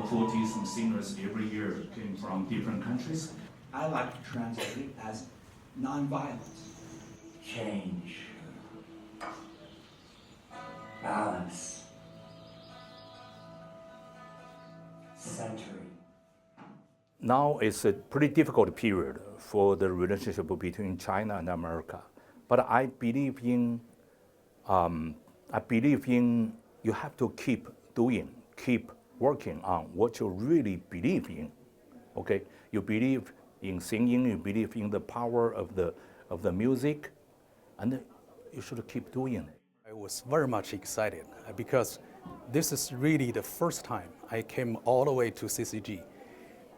devotees and singers every year came from different countries. I like to translate it as nonviolence. Change. Balance. Centering. Now it's a pretty difficult period for the relationship between China and America. But I believe in you have to keep working on what you really believe in. Okay, you believe in singing, you believe in the power of the music, and you should keep doing it. I was very much excited because this is really the first time I came all the way to CCG,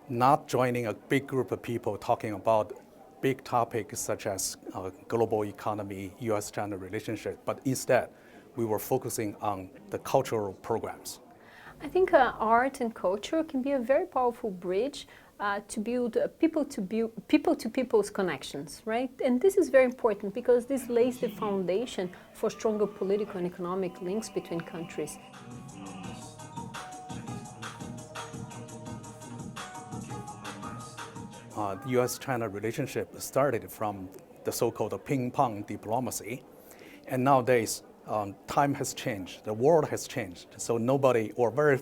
not joining a big group of people talking about big topics such as global economy, U.S.-China relationship, but instead we were focusing on the cultural programs. I think art and culture can be a very powerful bridge to build people-to-people's connections, right? And this is very important because this lays the foundation for stronger political and economic links between countries. The U.S.-China relationship started from the so-called ping-pong diplomacy, and nowadays time has changed, the world has changed, so nobody or very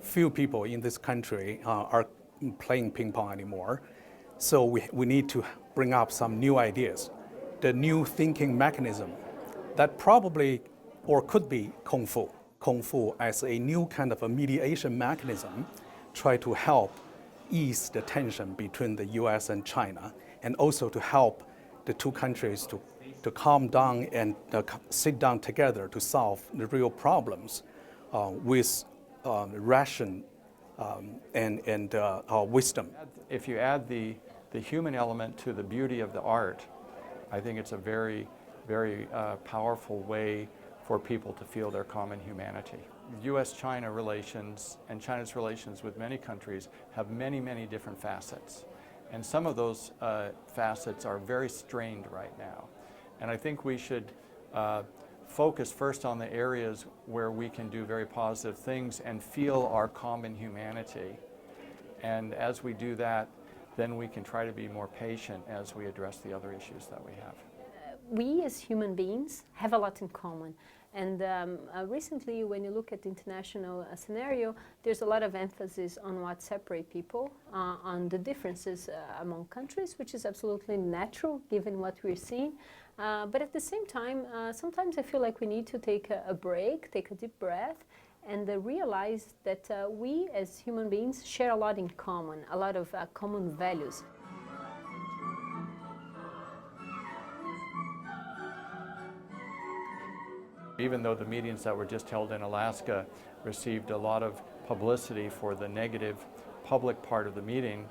few people in this country are playing ping-pong anymore. So we need to bring up some new ideas, the new thinking mechanism that probably or could be Kung Fu. Kung Fu as a new kind of a mediation mechanism, try to help ease the tension between the U.S. and China, and also to help the two countries to calm down and sit down together to solve the real problems with ration and wisdom. If you add the human element to the beauty of the art, I think it's a very, very powerful way for people to feel their common humanity. U.S.-China relations and China's relations with many countries have many, many different facets. And some of those facets are very strained right now. And I think we should focus first on the areas where we can do very positive things and feel our common humanity. And as we do that, then we can try to be more patient as we address the other issues that we have. We as human beings have a lot in common. And recently, when you look at the international scenario, there's a lot of emphasis on what separates people, on the differences among countries, which is absolutely natural given what we're seeing. But at the same time, sometimes I feel like we need to take a break, take a deep breath, and realize that we as human beings share a lot in common, a lot of common values. Even though the meetings that were just held in Alaska received a lot of publicity for the negative public part of the meeting,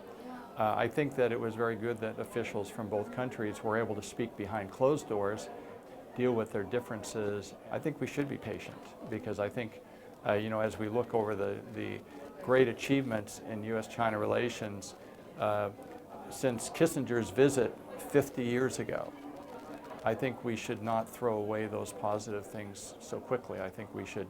I think that it was very good that officials from both countries were able to speak behind closed doors, deal with their differences. I think we should be patient because I think, as we look over the great achievements in U.S.-China relations since Kissinger's visit 50 years ago, I think we should not throw away those positive things so quickly. I think we should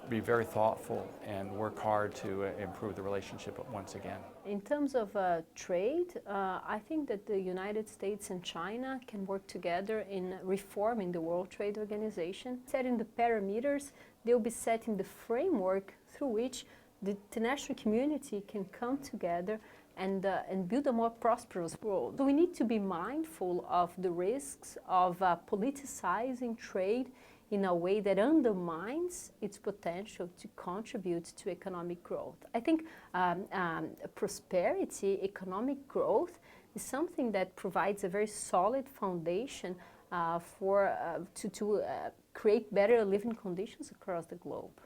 be very thoughtful and work hard to improve the relationship once again. In terms of trade, I think that the United States and China can work together in reforming the World Trade Organization. Setting the parameters, they'll be setting the framework through which the international community can come together and build a more prosperous world. So we need to be mindful of the risks of politicizing trade in a way that undermines its potential to contribute to economic growth. I think prosperity, economic growth, is something that provides a very solid foundation to create better living conditions across the globe.